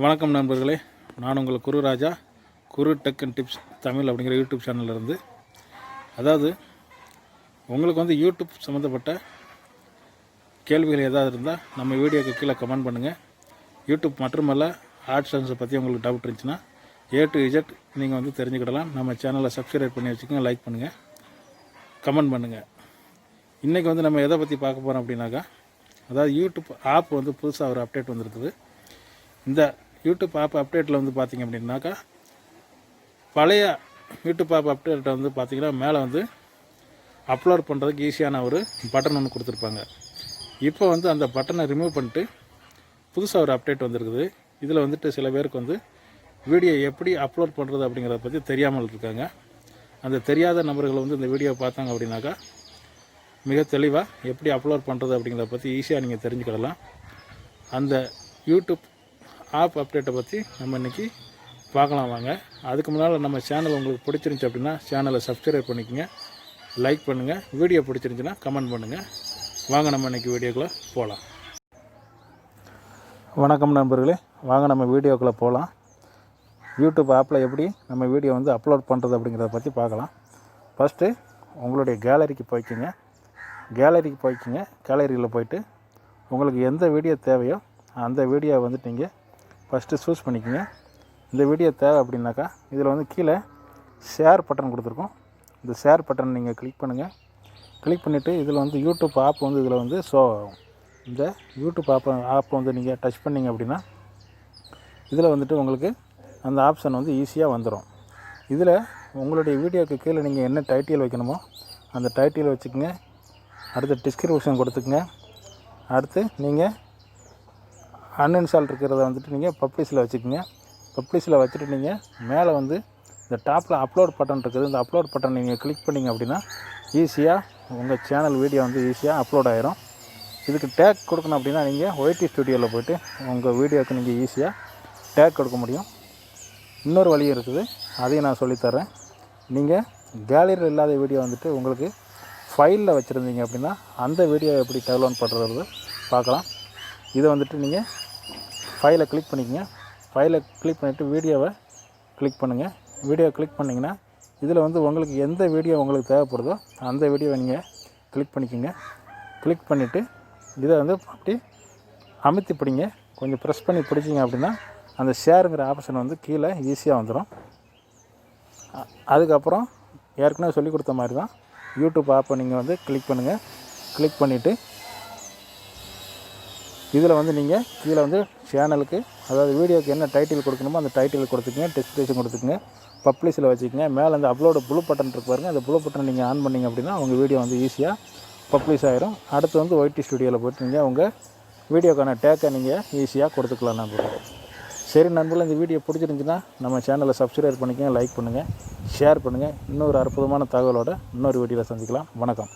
வணக்கம் நண்பர்களே, நான் உங்கள் குருராஜா. குருடெக் அண்ட் டிப்ஸ் தமிழ் அப்படிங்கிற யூடியூப் சேனல்லேருந்து. அதாவது உங்களுக்கு வந்து யூடியூப் சம்மந்தப்பட்ட கேள்விகள் ஏதாவது இருந்தால் நம்ம வீடியோக்கு கீழே கமெண்ட் பண்ணுங்கள். யூடியூப் மட்டுமல்ல, ஆட்சன்ஸை பற்றி உங்களுக்கு டவுட் இருந்துச்சுன்னா A to Z நீங்கள் வந்து தெரிஞ்சுக்கிடலாம். நம்ம சேனலை சப்ஸ்கிரைப் பண்ணி வச்சுக்கோங்க, லைக் பண்ணுங்கள், கமெண்ட் பண்ணுங்கள். இன்றைக்கி வந்து நம்ம எதை பற்றி பார்க்க போகிறோம் அப்படின்னாக்கா, அதாவது யூடியூப் ஆப் வந்து புதுசாக ஒரு அப்டேட் வந்துருக்குது. இந்த யூடியூப் ஆப் அப்டேட்டில் வந்து பார்த்திங்க அப்படின்னாக்கா, பழைய யூடியூப் ஆப் அப்டேட்டை வந்து பார்த்திங்கன்னா மேலே வந்து அப்லோட் பண்ணுறதுக்கு ஈஸியான ஒரு பட்டன் ஒன்று கொடுத்துருப்பாங்க. இப்போ வந்து அந்த பட்டனை ரிமூவ் பண்ணிட்டு புதுசாக ஒரு அப்டேட் வந்துருக்குது. இதில் வந்துட்டு சில பேருக்கு வந்து வீடியோ எப்படி அப்லோட் பண்ணுறது அப்படிங்கிறத பற்றி தெரியாமல் இருக்காங்க. அந்த தெரியாத நபர்கள் வந்து இந்த வீடியோவை பார்த்தாங்க அப்படின்னாக்கா மிக தெளிவாக எப்படி அப்லோட் பண்ணுறது அப்படிங்கிறத பற்றி ஈஸியாக நீங்கள் தெரிஞ்சுக்கிடலாம். அந்த யூடியூப் ஆப் அப்டேட்டை பற்றி நம்ம இன்றைக்கி பார்க்கலாம் வாங்க. அதுக்கு முன்னால் நம்ம சேனல் உங்களுக்கு பிடிச்சிருந்துச்சி அப்படின்னா சேனலை சப்ஸ்கிரைப் பண்ணிக்கோங்க, லைக் பண்ணுங்கள். வீடியோ பிடிச்சிருந்துச்சின்னா கமெண்ட் பண்ணுங்கள். வாங்க நம்ம இன்றைக்கி வீடியோக்குள்ளே போகலாம். வணக்கம் நண்பர்களே, வாங்க நம்ம வீடியோக்குள்ளே போகலாம். யூடியூப் ஆப்பில் எப்படி நம்ம வீடியோ வந்து அப்லோட் பண்ணுறது அப்படிங்கிறத பற்றி பார்க்கலாம். ஃபஸ்ட்டு உங்களுடைய கேலரிக்கு போய்க்குங்க. கேலரியில் போய்ட்டு உங்களுக்கு எந்த வீடியோ தேவையோ அந்த வீடியோவை வந்துட்டு நீங்கள் ஃபஸ்ட்டு சூஸ் பண்ணிக்கோங்க. இந்த வீடியோ தேவை அப்படின்னாக்கா இதில் வந்து கீழே ஷேர் பட்டன் கொடுத்துருக்கோம். இந்த ஷேர் பட்டன் நீங்கள் கிளிக் பண்ணுங்கள். கிளிக் பண்ணிவிட்டு இதில் வந்து யூடியூப் ஆப் வந்து இதில் வந்து ஷோ ஆகும். இந்த யூடியூப் ஆப் வந்து நீங்கள் டச் பண்ணிங்க அப்படின்னா இதில் வந்துட்டு உங்களுக்கு அந்த ஆப்ஷன் வந்து ஈஸியாக வந்துடும். இதில் உங்களுடைய வீடியோவுக்கு கீழே நீங்கள் என்ன டைட்டில் வைக்கணுமோ அந்த டைட்டில் வச்சுக்கோங்க. அடுத்து டிஸ்கிரிப்ஷன் கொடுத்துக்குங்க. அடுத்து நீங்கள் அன்இன்ஸ்டால் இருக்கிறத வந்துட்டு நீங்கள் பப்ளிஷில் வச்சுக்கோங்க. பப்ளிஷில் வச்சுட்டு நீங்கள் மேலே வந்து இந்த டாப்பில் அப்லோட் பட்டன் இருக்குது. இந்த அப்லோட் பட்டன் நீங்கள் கிளிக் பண்ணிங்க அப்படின்னா ஈஸியாக உங்கள் சேனல் வீடியோ வந்து ஈஸியாக அப்லோட் ஆகிரும். இதுக்கு டேக் கொடுக்கணும் அப்படின்னா நீங்கள் ஒய்டி ஸ்டுடியோவில் போய்ட்டு உங்கள் வீடியோவுக்கு நீங்கள் ஈஸியாக டேக் கொடுக்க முடியும். இன்னொரு வழி இருக்குது, அதையும் நான் சொல்லித்தரேன். நீங்கள் கேலரியில் இல்லாத வீடியோ வந்துட்டு உங்களுக்கு ஃபைலில் வச்சுருந்தீங்க அப்படின்னா அந்த வீடியோ எப்படி டவுன்லோட் பண்ணுறது பார்க்கலாம். இதை வந்துட்டு நீங்கள் ஃபைலை கிளிக் பண்ணிக்கங்க. ஃபைலை கிளிக் பண்ணிவிட்டு வீடியோவை கிளிக் பண்ணுங்கள். வீடியோ கிளிக் பண்ணிங்கன்னா இதில் வந்து உங்களுக்கு எந்த வீடியோ உங்களுக்கு தேவைப்படுதோ அந்த வீடியோவை நீங்கள் கிளிக் பண்ணிக்கோங்க. கிளிக் பண்ணிவிட்டு இதை வந்து அப்படி அமுத்தி பிடிங்க. கொஞ்சம் ப்ரெஸ் பண்ணி பிடிச்சிங்க அப்படின்னா அந்த ஷேருங்கிற ஆப்ஷன் வந்து கீழே ஈஸியாக வந்துடும். அதுக்கப்புறம் ஏற்கனவே சொல்லி கொடுத்த மாதிரி தான் யூடியூப் ஆப்பை நீங்கள் வந்து கிளிக் பண்ணுங்கள். கிளிக் பண்ணிவிட்டு இதில் வந்து நீங்கள் கீழே வந்து சேனலுக்கு, அதாவது வீடியோக்கு என்ன டைட்டில் கொடுக்கணுமோ அந்த டைட்டில் கொடுத்துக்குங்க, டிஸ்கிரிப்ஷன் கொடுத்துக்குங்க, பப்ளிஷில் வச்சுக்கோங்க. மேலே அந்த அப்லோடு ப்ளூ பட்டன் இருக்கு பாருங்கள், அந்த ப்ளூ பட்டன் நீங்கள் ஆன் பண்ணிங்க அப்படின்னா உங்கள் வீடியோ வந்து ஈஸியாக பப்ளிஷ் ஆகிரும். அடுத்து வந்து ஒய்டி ஸ்டுடியோவில் போய்ட்டு நீங்கள் உங்கள் வீடியோக்கான டேக்கை நீங்கள் ஈஸியாக கொடுத்துக்கலாம் நண்பர்களே. சரி நண்பர்களே, இந்த வீடியோ பிடிச்சிருந்துச்சுன்னா நம்ம சேனலை சப்ஸ்கிரைப் பண்ணிக்கோங்க, லைக் பண்ணுங்கள், ஷேர் பண்ணுங்கள். இன்னொரு அற்புதமான தகவலோடு இன்னொரு வீடியோவில் சந்திக்கலாம். வணக்கம்.